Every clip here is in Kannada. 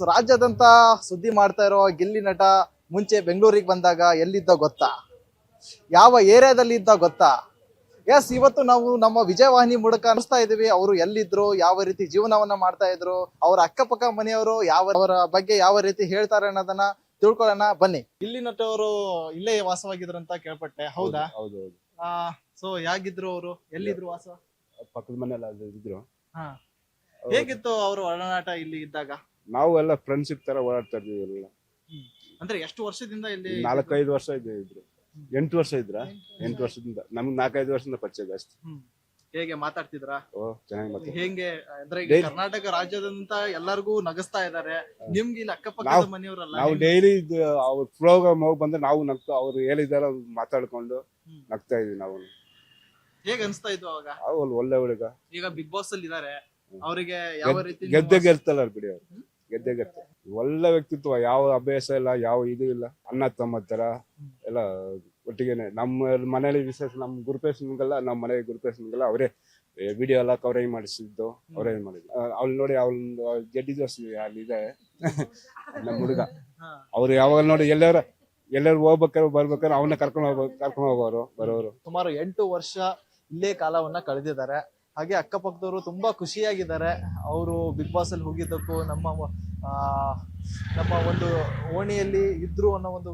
ರಾಜ್ಯಾದ್ಯಂತ ಸುದ್ದಿ ಮಾಡ್ತಾ ಇರೋ ಗಿಲ್ಲಿ ನಟ ಮುಂಚೆ ಬೆಂಗಳೂರಿಗೆ ಬಂದಾಗ ಎಲ್ಲಿದ್ದ ಗೊತ್ತಾ? ಯಾವ ಏರಿಯಾದಲ್ಲಿ ಇದ್ದ ಗೊತ್ತಾ? ಎಸ್, ಇವತ್ತು ನಾವು ನಮ್ಮ ವಿಜಯವಾಹಿನಿ ಮೂಲಕ ಅನಿಸ್ತಾ ಇದೀವಿ ಅವರು ಎಲ್ಲಿದ್ರು, ಯಾವ ರೀತಿ ಜೀವನವನ್ನ ಮಾಡ್ತಾ ಇದ್ರು, ಅವರ ಅಕ್ಕಪಕ್ಕ ಮನೆಯವರು ಅವರ ಬಗ್ಗೆ ಯಾವ ರೀತಿ ಹೇಳ್ತಾರೆ ಅನ್ನೋದನ್ನ ತಿಳ್ಕೊಳ್ಳೋಣ ಬನ್ನಿ. ಗಿಲ್ಲಿ ನಟ ಅವರು ಇಲ್ಲೇ ವಾಸವಾಗಿದ್ರು ಅಂತ ಕೇಳ್ಪಟ್ಟೆ, ಹೌದಾ? ಹೌದು. ಸೊ ಹೇಗಿದ್ರು ಅವರು, ಎಲ್ಲಿದ್ರು ವಾಸ? ಪಕ್ಕದ ಮನೆಯಲ್ಲ ಇದ್ರು. ಹೇಗಿತ್ತು ಅವರು ಒಡನಾಟ ಇಲ್ಲಿ ಇದ್ದಾಗ? ನಾವು ಎಲ್ಲ ಫ್ರೆಂಡ್ಶಿಪ್ ತರ ಓಡಾಡ್ತಾ ಇದ್ವಿ ಎಲ್ಲ. ಅಂದ್ರೆ ಎಷ್ಟು ವರ್ಷದಿಂದ ಇಲ್ಲಿ? 4-5 ವರ್ಷ ಇದ್ರು. 8 ವರ್ಷ ಇದ್ರ. 8 ವರ್ಷದಿಂದ ನಮ್ಗೆ 4-5 ವರ್ಷದಿಂದ ಪರಿಚಯ ಜಾಸ್ತಿ. ಹೇಗೆ ಮಾತಾಡ್ತಿದ್ರಾ? ಚೆನ್ನಾಗಿ ಮಾತಾಡ್ತಾರೆ. ಹೆಂಗೆ ಅಂದ್ರೆ ಈಗ ಕರ್ನಾಟಕ ರಾಜ್ಯದಂತ ಎಲ್ಲರಿಗೂ ನಗಸ್ತಾ ಇದಾರೆ, ನಿಮ್ಗೆ ಇಲ್ಲಿ ಅಕ್ಕಪಕ್ಕದ ಮನೆಯವರಲ್ಲ? ನಾವು ಡೈಲಿ ಅವ್ರ ಪ್ರೋಗ್ರಾಮ್ ಹೋಗಿ ಬಂದ್ರೆ ನಾವು ನಗ್ತಾ, ಅವ್ರು ಹೇಳಿದಾರ ಮಾತಾಡ್ಕೊಂಡು ನಗ್ತಾ ಇದೀವಿ ನಾವು. ಹೇಗೆ ಅನ್ಸ್ತಾ ಇದ್ವು ಅವಾಗ? ಅವ್ರು ಒಳ್ಳೆ ಹುಡುಗ. ಈಗ ಬಿಗ್ ಬಾಸ್ ಅಲ್ಲಿ ಇದಾರೆ, ಅವರಿಗೆ ಯಾವ ರೀತಿ? ಗೆದ್ದೆ ಗೆಲ್ತಲ್ಲ ಬಿಡಿ, ಅವ್ರು ಗೆದ್ದೆ ಗೆಲ್ತ. ಒಳ್ಳೆ ವ್ಯಕ್ತಿತ್ವ, ಯಾವ ಅಭ್ಯಾಸ ಇಲ್ಲ, ಯಾವ ಇದು ಇಲ್ಲ. ಅಣ್ಣ ತಮ್ಮ ತರ ಎಲ್ಲ ಒಟ್ಟಿಗೆನೆ. ನಮ್ಮ ಮನೇಲಿ ವಿಶೇಷ, ನಮ್ ಗುರುಪೇಶನ್ಗೆಲ್ಲ, ನಮ್ಮ ಮನೆ ಗುರುಪೇಶನ್ಗೆಲ್ಲ ಅವರೇ ವಿಡಿಯೋ ಎಲ್ಲ ಕವರೇಜ್ ಮಾಡಿಸಿದ್ದು, ಅವರೇ ಮಾಡಿದ್ರು. ಅವ್ಳು ನೋಡಿ, ಅವ್ಳು ಜಡ್ಡಿ ದೋಸ್ತಿ ಅಲ್ಲಿ ಇದೆ ನಮ್ಮ ಹುಡುಗ. ಅವ್ರು ಯಾವಾಗ ನೋಡಿ ಎಲ್ಲರೂ ಹೋಗ್ಬೇಕಾದ್ರೆ ಬರ್ಬೇಕಾದ್ರೆ ಅವನ್ನ ಕರ್ಕೊಂಡು ಹೋಗೋರು ಬರೋರು. ಸುಮಾರು 8 ವರ್ಷ ಇಲ್ಲೇ ಕಾಲವನ್ನ ಕಳೆದಿದ್ದಾರೆ. ಹಾಗೆ ಅಕ್ಕಪಕ್ಕದವರು ತುಂಬಾ ಖುಷಿಯಾಗಿದ್ದಾರೆ. ಅವರು ಬಿಗ್ ಬಾಸ್ ಅಲ್ಲಿ ಹೋಗಿದ್ದಕ್ಕೂ, ನಮ್ಮ ಒಂದು ಓಣಿಯಲ್ಲಿ ಇದ್ರು ಅನ್ನೋ ಒಂದು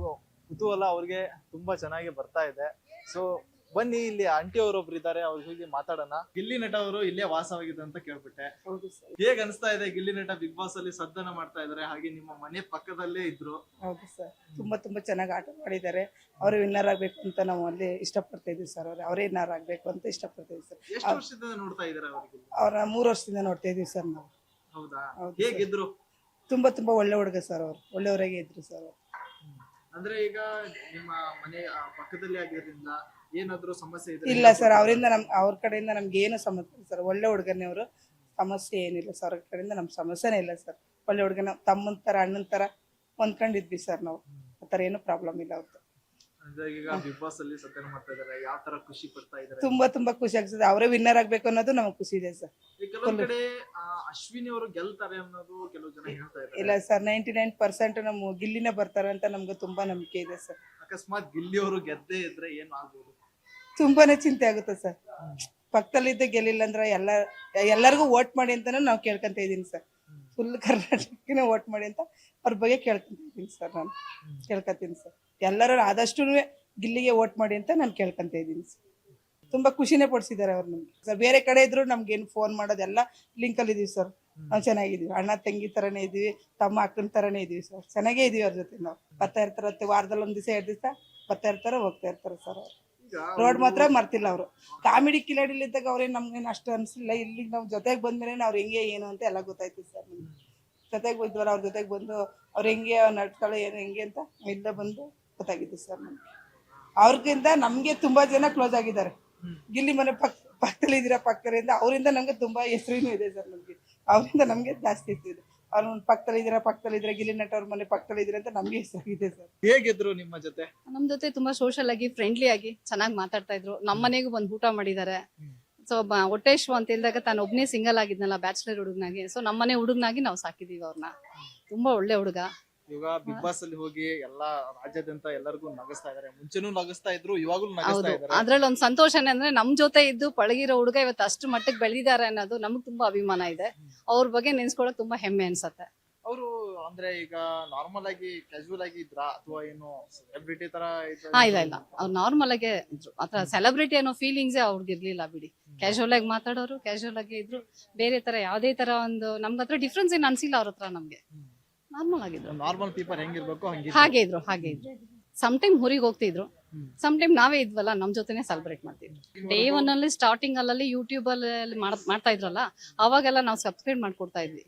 ಕುತೂಹಲ ಅವ್ರಿಗೆ ತುಂಬಾ ಚೆನ್ನಾಗಿ ಬರ್ತಾ ಇದೆ. ಸೊ ಬನ್ನಿ, ಇಲ್ಲಿ ಆಂಟಿ ಅವರೊಬ್ರು ಇದ್ದಾರೆ, ಅವ್ರಿಗೆ ಹೋಗಿ ಮಾತಾಡೋಣ. ಗಿಲ್ಲಿ ನಟ ಅವರು ಇಲ್ಲೇ ವಾಸವಾಗಿದ್ದ ಅಂತ ಕೇಳ್ಬಿಟ್ಟೆ. ಹೇಗ್ ಅನಿಸ್ತಾ ಇದೆ? ಗಿಲ್ಲಿ ನಟ ಬಿಗ್ ಬಾಸ್ ಅಲ್ಲಿ ಸದ್ದನ ಮಾಡ್ತಾ ಇದಾರೆ, ಹಾಗೆ ನಿಮ್ಮ ಮನೆ ಪಕ್ಕದಲ್ಲೇ ಇದ್ರು. ಹೌದು ಸರ್, ತುಂಬಾ ಚೆನ್ನಾಗಿ ಆಟ ಮಾಡಿದ್ದಾರೆ. ಅವ್ರು ವಿನ್ನರ್ ಆಗ್ಬೇಕು ಅಂತ ನಾವು ಅಲ್ಲಿ ಇಷ್ಟಪಡ್ತಾ ಇದೀವಿ ಸರ್. ಅವರೇ ವಿನ್ನರ್ ಆಗ್ಬೇಕು ಅಂತ ಇಷ್ಟಪಡ್ತಾ ಇದೀವಿ ಸರ್. ಎಷ್ಟು ವರ್ಷದಿಂದ ನೋಡ್ತಾ ಇದಾರೆ ಅವ್ರಿಗೆ? ಅವ್ರ 3 ವರ್ಷದಿಂದ ನೋಡ್ತಾ ಇದೀವಿ ಸರ್ ನಾವು. ಹೌದಾ? ಹೇಗಿದ್ರು? ತುಂಬಾ ಒಳ್ಳೆ ಹುಡುಗ ಸರ್. ಅವ್ರು ಒಳ್ಳೆಯವರಾಗೆ ಇದ್ರು ಸರ್. ಅಂದ್ರೆ ಈಗ ನಿಮ್ಮ ಮನೆ ಪಕ್ಕದಲ್ಲಿ ಆಗಿರೋದ್ರಿಂದ ಏನಾದ್ರು ಸಮಸ್ಯೆ ಇದೆ? ಇಲ್ಲ ಸರ್, ಅವ್ರ ಕಡೆಯಿಂದ ನಮ್ಗೆ ಏನು ಸಮಸ್ಯೆ ಇಲ್ಲ ಸರ್. ಒಳ್ಳೆ ಹುಡುಗನೇ ಅವರು, ಸಮಸ್ಯೆ ಏನಿಲ್ಲ ಸರ್. ಅವ್ರ ಕಡೆಯಿಂದ ನಮ್ ಸಮಸ್ಯೆನೇ ಇಲ್ಲ ಸರ್. ಒಳ್ಳೆ ಹುಡುಗನ, ತಮ್ಮನ ತರ ಅಣ್ಣನ ತರ ಹೊಂದ್ಕೊಂಡಿದ್ವಿ ಸರ್ ನಾವು. ಆತರ ಏನು ಪ್ರಾಬ್ಲಮ್ ಇಲ್ಲ ಅವ್ರದ್ದು. ಅಂದ್ರೆ ಈಗ ಬಿಗ್ ಬಾಸ್ ಅಲ್ಲಿ ಸತ್ತನ ಮಾಡ್ತಾ ಇದಾರೆ, ಯಾವ ತರ ಖುಷಿ ಪಡ್ತಾ ಇದಾರೆ? ತುಂಬಾ ಖುಷಿ ಆಗ್ತದೆ. ಅವರೇ ವಿನ್ನರ್ ಆಗ್ಬೇಕು ಅನ್ನೋದು ನಮಗ್ ಖುಷಿ ಇದೆ ಸರ್. ಕೆಲವೊಂದ್ ಕಡೆ ಅಶ್ವಿನಿ ಅವರು ಗೆಲ್ತಾರೆ ಅನ್ನೋದು ಕೆಲವು ಜನ ಹೇಳ್ತಾ ಇದ್ದಾರೆ. ಇಲ್ಲ ಸರ್, 99% ನಮ್ಮ ಗಿಲ್ಲಿನೇ ಬರ್ತಾರೆ ಅಂತ ನಮ್ಗೆ ತುಂಬಾ ನಂಬಿಕೆ ಇದೆ ಸರ್. ಅಕಸ್ಮಾತ್ ಗಿಲ್ಲಿ ಅವರು ಗೆದ್ದೇ ಇದ್ರೆ ಏನ್ ಆಗ್ಬೋದು? ತುಂಬಾನೇ ಚಿಂತೆ ಆಗುತ್ತೆ ಸರ್. ಪಕ್ಕದಲ್ಲಿದ್ದ ಗೆಲ್ಲಿಲ್ಲ ಅಂದ್ರೆ ಎಲ್ಲರಿಗೂ ವೋಟ್ ಮಾಡಿ ಅಂತಾನು ನಾವು ಕೇಳ್ಕೊಂತ ಇದೀನಿ ಸರ್. ಫುಲ್ ಕರ್ನಾಟಕನೇ ವೋಟ್ ಮಾಡಿ ಅಂತ ಅವ್ರ ಬಗ್ಗೆ ಕೇಳ್ಕೊಂತ ಇದೀನಿ ಸರ್. ನಾನು ಕೇಳ್ಕೊತೀನಿ ಸರ್, ಎಲ್ಲರೂ ಆದಷ್ಟು ಗಿಲ್ಲಿಗೆ ವೋಟ್ ಮಾಡಿ ಅಂತ ನಾನು ಕೇಳ್ಕೊಂತ ಇದೀನಿ ಸರ್. ತುಂಬಾ ಖುಷಿನೇ ಪಡಿಸಿದ್ದಾರೆ ಅವ್ರು ನಮ್ಗೆ ಸರ್. ಬೇರೆ ಕಡೆ ಇದ್ರು ನಮ್ಗೇನು ಫೋನ್ ಮಾಡೋದೆಲ್ಲ ಲಿಂಕ್ ಅಲ್ಲಿ ಇದೀವಿ ಸರ್. ನಾವು ಚೆನ್ನಾಗಿದೀವಿ, ಅಣ್ಣ ತಂಗಿ ತರನೇ ಇದೀವಿ, ತಮ್ಮ ಅಕ್ಕನ ತರನೇ ಇದೀವಿ ಸರ್. ಚೆನ್ನಾಗೇ ಇದೀವಿ ಅವ್ರ ಜೊತೆ. ನಾವು ಬರ್ತಾ ಇರ್ತಾರ, ವಾರದಲ್ಲಿ 1 ದಿವಸ 2 ದಿವಸ ಬರ್ತಾ ಇರ್ತಾರ, ಹೋಗ್ತಾ ಇರ್ತಾರೆ ಸರ್. ಅವ್ರು ರೋಡ್ ಮಾತ್ರ ಮರ್ತಿಲ್ಲ. ಅವರು ಕಾಮಿಡಿ ಕಿಲಾಡಿಲಿದ್ದಾಗ ಅವ್ರೇನು ನಮ್ಗೇನು ಅಷ್ಟು ಅನ್ಸಿಲ್ಲ. ಇಲ್ಲಿ ನಾವು ಜೊತೆಗೆ ಬಂದ್ಮೇಲೆ ಅವ್ರು ಹೆಂಗೆ ಏನು ಅಂತ ಎಲ್ಲ ಗೊತ್ತಾಯ್ತು ಸರ್. ನಮ್ಗೆ ಜೊತೆಗೆ ಬಂದ್ವಲ್ಲ, ಅವ್ರ ಜೊತೆಗೆ ಬಂದು ಅವ್ರು ಹೆಂಗೆ ನಡ್ತಾಳೆ ಏನು ಹೆಂಗೆ ಅಂತ ಎಲ್ಲ ಬಂದು ಗೊತ್ತಾಗಿತ್ತು ಸರ್ ನಮ್ಗೆ. ಅವ್ರಿಗಿಂತ ನಮ್ಗೆ ತುಂಬಾ ಜನ ಕ್ಲೋಸ್ ಆಗಿದ್ದಾರೆ. ಗಿಲ್ಲಿ ಮನೆ ಪಕ್ಕದಲ್ಲಿ ಇದೀರ, ಪಕ್ಕದಿಂದ ಅವರಿಂದ ನಮ್ಗೆ ತುಂಬಾ ಹೆಸರಿನೂ ಇದೆ ಸರ್. ನಮ್ಗೆ ಅವರಿಂದ ನಮ್ಗೆ ಜಾಸ್ತಿ ಇರ್ತಿದೆ. ಅವ್ರ ಪಕ್ಕದಲ್ಲಿ ಇದ್ರೆ ಗಿಲ್ಲಿ ನಟ ಅವ್ರ ಮನೆ ಪಕ್ಕದಲ್ಲಿ ಇದ್ರೆ ಅಂತ ನಮ್ಗೆ ಹೆಸರಿದೆ ಸರ್. ಹೇಗಿದ್ರು ನಿಮ್ಮ ಜೊತೆ? ನಮ್ ಜೊತೆ ತುಂಬಾ ಸೋಷಲ್ ಆಗಿ, ಫ್ರೆಂಡ್ಲಿ ಆಗಿ ಚೆನ್ನಾಗಿ ಮಾತಾಡ್ತಾ ಇದ್ರು. ನಮ್ಮ ಮನೆಗೂ ಬಂದು ಊಟ ಮಾಡಿದ್ದಾರೆ. ಸೊ ಹೊಟ್ಟೇಶ್ವ ಅಂತ ಹೇಳಿದಾಗ ತಾನು ಒಬ್ನೇ ಸಿಂಗಲ್ ಆಗಿದ್ನಲ್ಲ, ಬ್ಯಾಚುಲರ್ ಹುಡುಗನಾಗಿ. ಸೊ ನಮ್ಮನೆ ಹುಡುಗನಾಗಿ ನಾವು ಸಾಕಿದೀವಿ ಅವ್ರನ್ನ. ತುಂಬಾ ಒಳ್ಳೆ ಹುಡುಗ. ಈಗ ಬಿಗ್ ಬಾಸ್ ಅಲ್ಲಿ ಹೋಗಿ ಎಲ್ಲಾ ರಾಜ್ಯಾದ್ಯಂತ ಎಲ್ಲರಿಗೂ ನಗಸ್ತಾ ಇದಾರೆ. ಮುಂಚೆನೂ ನಗಸ್ತಾ ಇದ್ರು, ಇವಾಗ್ಲೂ ನಗಸ್ತಾ ಇದಾರೆ. ಅದ್ರಲ್ಲಿ ಒಂದ್ ಸಂತೋಷನೇ ಅಂದ್ರೆ ನಮ್ ಜೊತೆ ಇದ್ದು ಪಳಗಿರೋ ಹುಡುಗ ಇವತ್ತು ಅಷ್ಟು ಮಟ್ಟಕ್ಕೆ ಬೆಳೆದಿದ್ದಾರೆ ಅನ್ನೋದು ನಮ್ಗೆ ತುಂಬಾ ಅಭಿಮಾನ ಇದೆ. ಅವ್ರ ಬಗ್ಗೆ ನೆನ್ಸ್ಕೊಳಕ್ ತುಂಬಾ ಹೆಮ್ಮೆ ಅನ್ಸತ್ತೆ. ಅವರು ಅಂದ್ರೆ ಈಗ ನಾರ್ಮಲ್ ಆಗಿ ಕ್ಯಾಶುವಲ್ ಆಗಿ ಇದ್ರ ಅಥವಾ ಏನು ಸೆಲೆಬ್ರಿಟಿ ತರ? ಇಲ್ಲ, ಅವ್ರು ನಾರ್ಮಲ್ ಆಗೇ ಇದ್ರು. ಆತರ ಸೆಲೆಬ್ರಿಟಿ ಅನ್ನೋ ಫೀಲಿಂಗ್ಸೇ ಅವ್ರಿಗೆ ಇರ್ಲಿಲ್ಲ ಬಿಡಿ. ಕ್ಯಾಶುವಲ್ ಆಗಿ ಮಾತಾಡೋರು, ಕ್ಯಾಶುವಲ್ ಆಗಿ ಇದ್ರು. ಬೇರೆ ತರ ಯಾವ್ದೇ ತರ ಒಂದು ನಮ್ಗೆ ಹತ್ರ ಡಿಫ್ರೆನ್ಸ್ ಏನ್ ಅನ್ಸಿಲ್ಲ ಅವ್ರ ಹತ್ರ. ನಮ್ಗೆ ನಾರ್ಮಲ್ ಆಗಿದ್ರು. ನಾರ್ಮಲ್ ಪೀಪಲ್ ಹೆಂಗಿರ್ಬೇಕು ಹಾಗೆ ಇದ್ರು. ಸಮ್ ಟೈಮ್ ಊರಿಗೆ ಹೋಗ್ತಿದ್ರು, ಸಮ್ ಟೈಮ್ ನಾವೇ ಇದ್ವಲ್ಲ ನಮ್ ಜೊತೆನೆ ಸೆಲೆಬ್ರೇಟ್ ಮಾಡ್ತಿದ್ವಿ. ಡೇ 1 ಅಲ್ಲಿ ಸ್ಟಾರ್ಟಿಂಗ್ ಅಲ್ಲಿ ಯೂಟ್ಯೂಬ್ ಅಲ್ಲಿ ಮಾಡ್ತಾ ಇದ್ರಲ್ಲ, ಅವಾಗೆಲ್ಲ ನಾವು ಸಬ್ಸ್ಕ್ರೈಬ್ ಮಾಡ್ಕೊಡ್ತಾ ಇದ್ವಿ.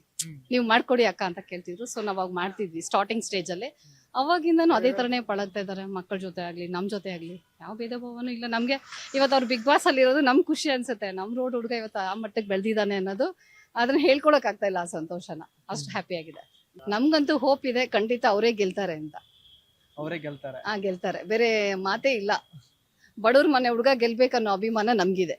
ನೀವು ಮಾಡ್ಕೊಡಿ ಅಕ್ಕ ಅಂತ ಕೇಳ್ತಿದ್ರು. ಸೊ ನಾವ್ ಮಾಡ್ತಿದ್ವಿ ಸ್ಟಾರ್ಟಿಂಗ್ ಸ್ಟೇಜ್ ಅಲ್ಲಿ. ಅವಾಗಿಂದನು ಅದೇ ತರನೇ ಪಳಗ್ತಾ ಇದಾರೆ. ಮಕ್ಕಳ ಜೊತೆ ಆಗ್ಲಿ, ನಮ್ ಜೊತೆ ಆಗ್ಲಿ, ಯಾವ ಭೇದ ಭಾವನೂ ಇಲ್ಲ ನಮ್ಗೆ. ಇವತ್ತು ಅವ್ರು ಬಿಗ್ ಬಾಸ್ ಅಲ್ಲಿ ಇರೋದು ನಮ್ ಖುಷಿ ಅನ್ಸುತ್ತೆ. ನಮ್ ರೋಡ್ ಹುಡುಗ ಇವತ್ತು ಆ ಮಟ್ಟಕ್ಕೆ ಬೆಳೆದಿದ್ದಾನೆ ಅನ್ನೋದು, ಅದನ್ನ ಹೇಳ್ಕೊಳಕ್ ಆಗ್ತಾ ಇಲ್ಲ ಆ ಸಂತೋಷನ. ಅಷ್ಟು ಹ್ಯಾಪಿ ಆಗಿದೆ. ನಮ್ಗಂತೂ ಹೋಪ್ ಇದೆ, ಖಂಡಿತ ಅವರೇ ಗೆಲ್ತಾರೆ ಅಂತ. ಅವರೇ ಗೆಲ್ತಾರೆ? ಗೆಲ್ತಾರೆ, ಬೇರೆ ಮಾತೇ ಇಲ್ಲ. ಬಡವ್ರ ಮನೆ ಹುಡುಗ ಗೆಲ್ಬೇಕನ್ನೋ ಅಭಿಮಾನ ನಮ್ಗಿದೆ.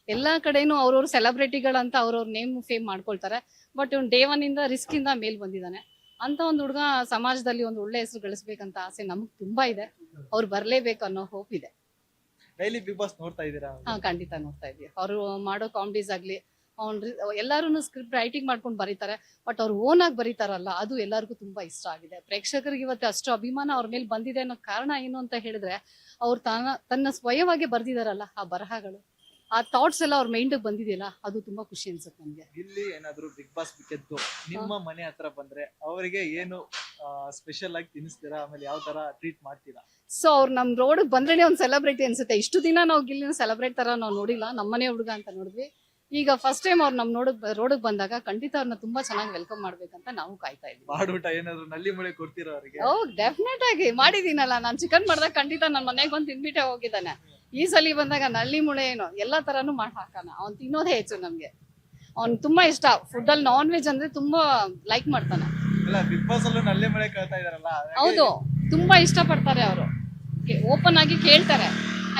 ಎಲ್ಲಾ ಕಡೆನೂ ಅವ್ರವ್ರ ಸೆಲೆಬ್ರಿಟಿಗಳಂತ ಅವ್ರವ್ರ ನೇಮ್ ಫೇಮ್ ಮಾಡ್ಕೊಳ್ತಾರೆ. ಬಟ್ ಇವ್ನು ಡೇ ಒನ್ ಇಂದ ರಿಸ್ಕ್ ಇಂದ ಮೇಲ್ ಬಂದಿದ್ದಾನೆ ಅಂತ ಒಂದು ಹುಡುಗ ಸಮಾಜದಲ್ಲಿ ಒಂದು ಒಳ್ಳೆ ಹೆಸರು ಗಳಿಸ್ಬೇಕಂತ ಆಸೆ ನಮಗ್ ತುಂಬಾ ಇದೆ. ಅವ್ರು ಬರ್ಲೇಬೇಕು ಅನ್ನೋ ಹೋಪ್ ಇದೆ. ಡೈಲಿ ಬಿಗ್ ಬಾಸ್ ನೋಡ್ತಾ ಇದ್ದೀರಾ? ಹಾ, ಖಂಡಿತ ನೋಡ್ತಾ ಇದ್ವಿ. ಅವ್ರು ಮಾಡೋ ಕಾಮಿಡೀಸ್ ಆಗ್ಲಿ, ಎಲ್ಲಾರು ಸ್ಕ್ರಿಪ್ಟ್ ರೈಟಿಂಗ್ ಮಾಡ್ಕೊಂಡು ಬರೀತಾರೆ, ಬಟ್ ಅವ್ರು ಓನ್ ಆಗಿ ಬರೀತಾರಲ್ಲ, ಅದು ಎಲ್ಲರಿಗೂ ತುಂಬಾ ಇಷ್ಟ ಆಗಿದೆ. ಪ್ರೇಕ್ಷಕರಿಗೆ ಇವತ್ತು ಅಷ್ಟು ಅಭಿಮಾನ ಅವ್ರ ಮೇಲೆ ಬಂದಿದೆ ಅನ್ನೋ ಕಾರಣ ಏನು ಅಂತ ಹೇಳಿದ್ರೆ, ಅವ್ರು ತನ್ನ ಸ್ವಯವಾಗಿ ಬರ್ದಿದಾರಲ್ಲ ಆ ಬರಹಗಳು, ಆ ಥಾಟ್ಸ್ ಎಲ್ಲ ಅವ್ರ ಮೈಂಡ್ ಬಂದಿದೆಯಲ್ಲ, ಅದು ತುಂಬಾ ಖುಷಿ ಅನ್ಸುತ್ತೆ ನಮ್ಗೆ. ಇಲ್ಲಿ ಏನಾದ್ರು ಬಿಗ್ ಬಾಸ್ ಗೆದ್ದು ನಿಮ್ಮ ಮನೆ ಹತ್ರ ಬಂದ್ರೆ ಅವರಿಗೆ ಏನು ಸ್ಪೆಷಲ್ ಆಗಿ ತಿನ್ನಿಸ್ತೀರಾ? ಆಮೇಲೆ ಯಾವ ತರ ಟ್ರೀಟ್ ಮಾಡ್ತೀರಾ? ಸೊ ಅವ್ರು ನಮ್ ರೋಡ್ ಬಂದ್ರೇನೆ ಒಂದ್ ಸೆಲೆಬ್ರಿಟಿ ಅನ್ಸುತ್ತೆ. ಇಷ್ಟು ದಿನ ನಾವು ಗಿಲ್ಲಿನ ಸೆಲೆಬ್ರೇಟ್ ತರ ನಾವು ನೋಡಿಲ್ಲ, ನಮ್ಮನೆ ಹುಡುಗ ಅಂತ ನೋಡಿದ್ವಿ. ಈಗ ಫಸ್ಟ್ ಟೈಮ್ ಅವ್ರು ನಮ್ ರೋಡ್ ಬಂದಾಗ ಖಂಡಿತ ಅವ್ರನ್ನ ತುಂಬಾ ಚೆನ್ನಾಗಿ ವೆಲ್ಕಮ್ ಮಾಡ್ಬೇಕಂತ ನಾವು ಕಾಯ್ತಾ ಇದ್ವಿ. ಮಾಡ್ಬಿಟ್ಟ ಏನಾದ್ರು ನಲ್ಲಿ ಮಳೆ ಕೊಡ್ತೀರಾ ಅವರಿಗೆ? ಓ, ಡೆಫಿನೆಟ್ ಆಗಿ ಮಾಡಿದೀನಲ್ಲ. ನಾನು ಚಿಕನ್ ಮಾಡ್ದಾಗ ಖಂಡಿತ ನನ್ನ ಮನೆಗೆ ಬಂದು ತಿನ್ಬಿಟ್ಟೆ ಹೋಗಿದ್ದಾನೆ. ಈ ಸಲ ಬಂದಾಗ ನಲ್ಲಿ ಮುಳೆ ಏನು ಎಲ್ಲಾ ತರಾನು ಮಾಡಿ ಹಾಕೋಣ. ಅವ್ನು ತಿನ್ನೋದೇ ಹೆಚ್ಚು ನಮ್ಗೆ. ಅವ್ನ್ ತುಂಬಾ ಇಷ್ಟ ಫುಡ್ ಅಲ್ಲಿ, ನಾನ್ ವೆಜ್ ಅಂದ್ರೆ ತುಂಬಾ ಲೈಕ್ ಮಾಡ್ತಾನೆ. ಬಿಗ್ ಬಾಸ್ ಅಲ್ಲೂ ನಲ್ಲಿ ಮಳೆ ಕೇಳ್ತಾ ಇದಾರಲ್ಲ? ಹೌದು, ತುಂಬಾ ಇಷ್ಟ ಪಡ್ತಾರೆ ಅವರು. ಓಪನ್ ಆಗಿ ಕೇಳ್ತಾರೆ,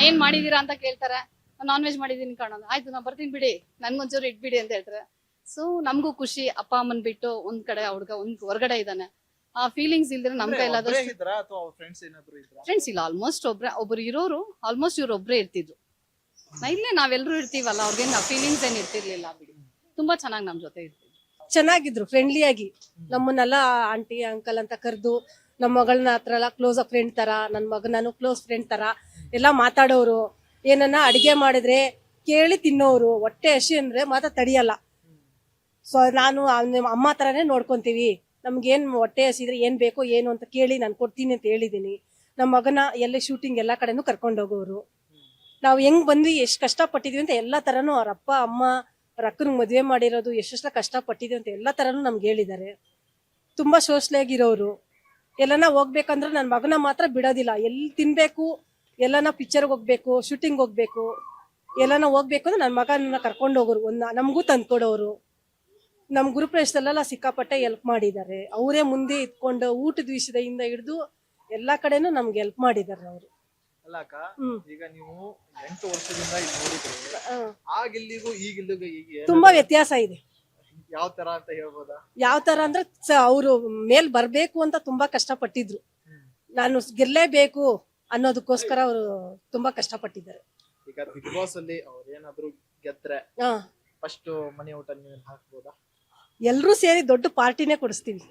ಏನ್ ಮಾಡಿದೀರಾ ಅಂತ ಕೇಳ್ತಾರೆ. ನಾನ್ ವೆಜ್ ಮಾಡಿದೀನಿ ಕಾಣೋದು, ಆಯ್ತು ನಾ ಬರ್ತೀನಿ ಬಿಡಿ, ನನ್ಗೊಂಚೂರು ಇಟ್ಬಿಡಿ ಅಂತ ಹೇಳ್ತಾರೆ. ಸೊ ನಮಗೂ ಖುಷಿ. ಅಪ್ಪ ಅಮ್ಮನ್ ಬಿಟ್ಟು ಒಂದ್ ಕಡೆ ಹುಡುಗ ಒಂದ್ ಹೊರಗಡೆ ಇದ್ದಾನೆ. ಆ ಫೀಲಿಂಗ್ಸ್ ಇಲ್ದ್ರೆ ನಮ್ ಕೈಲಾದ್ರೂ. ಫ್ರೆಂಡ್ಸ್ ಇಲ್ಲ, ಆಲ್ಮೋಸ್ಟ್ ಒಬ್ರು ಇರೋರು, ಆಲ್ಮೋಸ್ಟ್ ಇವ್ರು ಒಬ್ರೇ ಇರ್ತಿದ್ರು. ಇಲ್ಲೇ ನಾವೆಲ್ಲರೂ ಇರ್ತೀವಲ್ಲ, ಅವ್ರಿಗೇನ್ ಫೀಲಿಂಗ್ಸ್ ಏನ್ ಇರ್ತಿರ್ಲಿಲ್ಲ ಬಿಡಿ. ತುಂಬಾ ಚೆನ್ನಾಗಿ ನಮ್ ಜೊತೆ ಇರ್ತಿದ್ರು. ಚೆನ್ನಾಗಿದ್ರು, ಫ್ರೆಂಡ್ಲಿ ಆಗಿ. ನಮ್ಮನ್ನೆಲ್ಲ ಆಂಟಿ ಅಂಕಲ್ ಅಂತ ಕರೆದು ನಮ್ಮ ಮಗಳನ್ನ ಹತ್ರ ಎಲ್ಲ ಕ್ಲೋಸ್ ಫ್ರೆಂಡ್ ತರ, ನನ್ನ ಮಗನೂ ಕ್ಲೋಸ್ ಫ್ರೆಂಡ್ ತರ ಎಲ್ಲ ಮಾತಾಡೋರು. ಏನನ್ನ ಅಡಿಗೆ ಮಾಡಿದ್ರೆ ಕೇಳಿ ತಿನ್ನೋರು. ಹೊಟ್ಟೆ ಹಸಿ ಅಂದ್ರೆ ಮಾತ್ರ ತಡಿಯಲ್ಲ. ಸೊ ನಾನು ಅಮ್ಮ ತರನೇ ನೋಡ್ಕೊಂತೀವಿ. ನಮ್ಗೇನ್ ಹೊಟ್ಟೆ ಹಸಿದ್ರೆ ಏನ್ ಬೇಕೋ ಏನು ಅಂತ ಕೇಳಿ ನಾನು ಕೊಡ್ತೀನಿ ಅಂತ ಹೇಳಿದೀನಿ. ನಮ್ಮ ಮಗನ ಎಲ್ಲ ಶೂಟಿಂಗ್ ಎಲ್ಲಾ ಕಡೆನೂ ಕರ್ಕೊಂಡು ಹೋಗೋರು. ನಾವು ಹೆಂಗ್ ಬಂದ್ವಿ, ಎಷ್ಟ್ ಕಷ್ಟ ಪಟ್ಟಿದ್ವಿ ಅಂತ ಎಲ್ಲಾ ತರನು ಅವ್ರ ಅಪ್ಪ ಅಮ್ಮ, ಅವ್ರ ಅಕ್ಕನ ಮದ್ವೆ ಮಾಡಿರೋದು, ಎಷ್ಟೆಷ್ಟ ಕಷ್ಟ ಪಟ್ಟಿದ್ವಿ ಅಂತ ಎಲ್ಲಾ ತರನು ನಮ್ಗೆ ಹೇಳಿದ್ದಾರೆ. ತುಂಬಾ ಸೋಸ್ಲಾಗಿರೋರು. ಎಲ್ಲನ ಹೋಗ್ಬೇಕಂದ್ರೆ ನನ್ನ ಮಗನ ಮಾತ್ರ ಬಿಡೋದಿಲ್ಲ. ಎಲ್ಲಿ ತಿನ್ಬೇಕು, ಎಲ್ಲನ ಪಿಕ್ಚರ್ಗೆ ಹೋಗ್ಬೇಕು, ಶೂಟಿಂಗ್ ಹೋಗ್ಬೇಕು, ಎಲ್ಲನ ಹೋಗ್ಬೇಕು ಅಂದ್ರೆ ನನ್ನ ಮಗನ ಕರ್ಕೊಂಡು ಹೋಗೋರು. ನಮಗೂ ತಂದ್ಕೊಡೋರು. ನಮ್ ಗುರುಪ್ರವೇಶದಲ್ಲೆಲ್ಲ ಸಿಕ್ಕಾಪಟ್ಟೆ ಹೆಲ್ಪ್ ಮಾಡಿದ್ದಾರೆ. ಅವರೇ ಮುಂದೆ ಇಟ್ಕೊಂಡು ಊಟದ ವಿಷಯದಿಂದ ಹಿಡಿದು ಎಲ್ಲಾ ಕಡೆನೂ ನಮ್ಗೆ ಹೆಲ್ಪ್ ಮಾಡಿದ್ದಾರೆ ಅವರು. ಈಗ ನೀವು 8 ವರ್ಷದಿಂದ ನೋಡಿದ್ರೆ ಆ ಗಿಲ್ಲಿಗೂ ಈ ಗಿಲ್ಲಿಗೂ ತುಂಬಾ ವ್ಯತ್ಯಾಸ ಇದೆ. ಯಾವ ತರ ಅಂತ ಹೇಳ್ಬೋದಾ? ಯಾವ ತರ ಅಂದ್ರೆ ಅವರು ಮೇಲ್ ಬರ್ಬೇಕು ಅಂತ ತುಂಬಾ ಕಷ್ಟಪಟ್ಟಿದ್ರು. ನಾನು ಗೆಲ್ಲೇಬೇಕು ಅನ್ನೋದಕ್ಕೋಸ್ಕರ ಅವರು ತುಂಬಾ ಕಷ್ಟಪಟ್ಟಿದ್ದಾರೆ. ಈಗ ಬಿಗ್ ಬಾಸ್ ಅಲ್ಲಿ ಅವ್ರು ಏನಾದ್ರು ಗೆದ್ರೆ ಫಸ್ಟ್ ಮನೆ ಊಟ ನೀವು ಹಾಕ್ಬೋದಾ? ಎಲ್ರೂ ಸೇರಿ ದೊಡ್ಡ ಪಾರ್ಟಿನೇ ಕೊಡಿಸ್ತೀವಿ.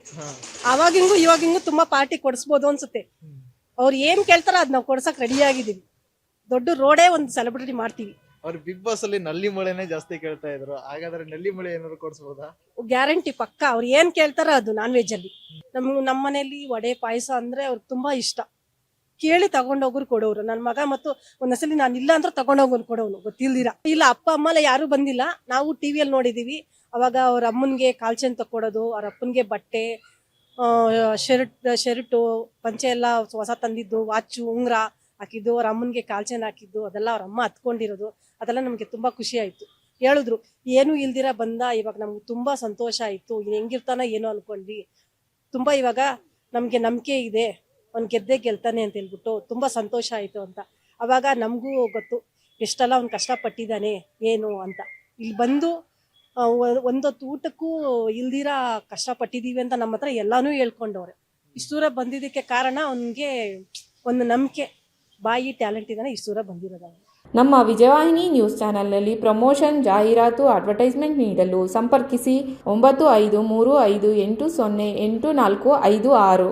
ಅವಾಗಿಂಗು ಇವಾಗಿಂಗು ತುಂಬಾ ಪಾರ್ಟಿ ಕೊಡಿಸ್ಬೋದು ಅನ್ಸುತ್ತೆ. ಅವ್ರು ಏನ್ ಕೇಳ್ತಾರ ಅದ್ ನಾವು ಕೊಡ್ಸಕ್ ರೆಡಿ ಆಗಿದೀವಿ. ದೊಡ್ಡ ರೋಡೇ ಒಂದು ಸೆಲೆಬ್ರಿಟಿ ಮಾಡ್ತೀವಿ. ಅವ್ರು ಬಿಗ್ ಬಾಸ್ ಅಲ್ಲಿ ನಲ್ಲಿ ಮಳೆನೇ ಜಾಸ್ತಿ ಕೇಳ್ತಾ ಇದ್ರು. ಹಾಗಾದ್ರೆ ನಲ್ಲಿ ಮಳೆ ಏನಾದ್ರು ಕೊಡ್ಸ್ಬೋದಾ? ಗ್ಯಾರಂಟಿ ಪಕ್ಕ. ಅವ್ರು ಏನ್ ಕೇಳ್ತಾರ ಅದು ನಾನ್ ವೆಜ್ ಅಲ್ಲಿ. ನಮ್ಮ ಮನೇಲಿ ವಡೆ ಪಾಯಸ ಅಂದ್ರೆ ಅವ್ರಿಗೆ ತುಂಬಾ ಇಷ್ಟ. ಕೇಳಿ ತಗೊಂಡೋಗ್ರು ಕೊಡೋರು. ನನ್ನ ಮಗ ಮತ್ತು ಒಂದ್ಸಲಿ ನಾನು ಇಲ್ಲ ಅಂದ್ರೆ ತಗೊಂಡೋಗೋರು ಕೊಡೋನು ಗೊತ್ತಿಲ್ದಿರ. ಇಲ್ಲ ಅಪ್ಪ ಅಮ್ಮ ಯಾರು ಬಂದಿಲ್ಲ, ನಾವು ಟಿವಿಯಲ್ಲಿ ನೋಡಿದೀವಿ. ಅವಾಗ ಅವ್ರ ಅಮ್ಮನ್ಗೆ ಕಾಲ್ಚೆನ್ ತಕೊಡೋದು, ಅವ್ರ ಅಪ್ಪನ್ಗೆ ಬಟ್ಟೆ, ಶರ್ಟು ಪಂಚೆ ಎಲ್ಲ ಹೊಸ ತಂದಿದ್ದು, ವಾಚು ಉಂಗ್ರ ಹಾಕಿದ್ದು, ಅವ್ರ ಅಮ್ಮನ್ಗೆ ಕಾಲ್ಚೆನ್ ಹಾಕಿದ್ದು, ಅದೆಲ್ಲ ಅವ್ರ ಅಮ್ಮ ಹತ್ಕೊಂಡಿರೋದು. ಅದೆಲ್ಲ ನಮ್ಗೆ ತುಂಬಾ ಖುಷಿ ಆಯ್ತು. ಹೇಳಿದ್ರು ಏನು ಇಲ್ದಿರ ಬಂದ, ಇವಾಗ ನಮ್ಗೆ ತುಂಬಾ ಸಂತೋಷ ಆಯ್ತು. ಹೆಂಗಿರ್ತಾನ ಏನೋ ಅನ್ಕೊಂಡ್ವಿ. ತುಂಬಾ ಇವಾಗ ನಮ್ಗೆ ನಂಬಿಕೆ ಇದೆ, ಅವ್ನು ಗೆಲ್ತಾನೆ ಅಂತ ಹೇಳ್ಬಿಟ್ಟು ತುಂಬಾ ಸಂತೋಷ ಆಯ್ತು ಅಂತ. ಅವಾಗ ನಮಗೂ ಗೊತ್ತು ಎಷ್ಟೆಲ್ಲ ಅವ್ನು ಕಷ್ಟಪಟ್ಟಿದ್ದಾನೆ ಏನು ಅಂತ. ಇಲ್ಲಿ ಬಂದು ಒಂದೊತ್ತು ಊಟಕ್ಕೂ ಇಲ್ದಿರ ಕಷ್ಟಪಟ್ಟಿದೀವಿ ಅಂತ ನಮ್ಮ ಹತ್ರ ಎಲ್ಲಾನು ಹೇಳ್ಕೊಂಡವ್ರೆ. ಇಷ್ಟು ದೂರ ಬಂದಿದ್ದಕ್ಕೆ ಕಾರಣ ಅವನಿಗೆ ಒಂದು ನಂಬಿಕೆ, ಬಾಯಿ ಟ್ಯಾಲೆಂಟ್ ಇದ್ದಾನೆ, ಇಷ್ಟು ದೂರ ಬಂದಿರೋದು. ನಮ್ಮ ವಿಜಯವಾಹಿನಿ ನ್ಯೂಸ್ ಚಾನೆಲ್ನಲ್ಲಿ ಪ್ರಮೋಷನ್, ಜಾಹೀರಾತು, ಅಡ್ವರ್ಟೈಸ್ಮೆಂಟ್ ನೀಡಲು ಸಂಪರ್ಕಿಸಿ 9535808456.